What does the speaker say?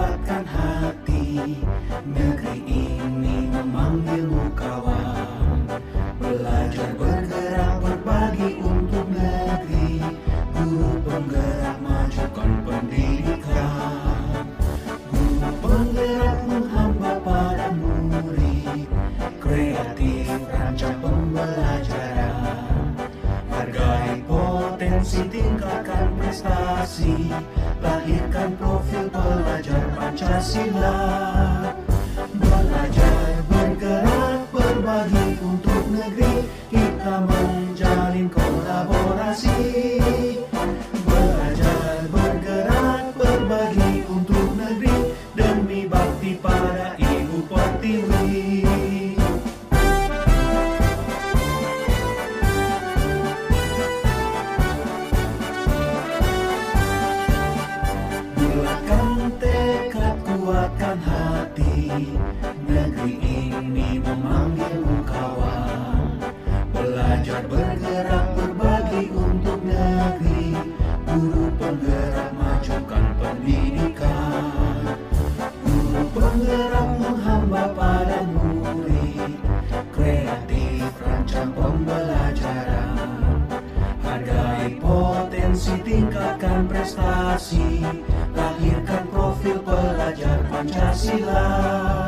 kuatkan hati. Negeri ini memanggilmu kawan. Belajar bergerak berbagi untuk negeri. Guru penggerak majukan pendidikan. Guru penggerak menghamba pada murid. Kreatif rancang pembelajaran. Hargai potensi, tingkatkan prestasi. Lahirkan profil pelajar Pancasila. Belajar bergerak berbagi untuk negeri. Kita menjalin kolaborasi. Belajar bergerak berbagi untuk negeri. Demi bakti pada Ibu Pertiwi. Bulatkan tekad, kuatkan hati. Negeri ini memanggilmu kawan. Belajar bergerak berbagi untuk negeri. Guru penggerak majukan pendidikan. Guru penggerak menghamba pada murid. Kreatif rancang pembelajaran. Hargai potensi, tingkatkan prestasi. Lahirkan profil pelajar Pancasila.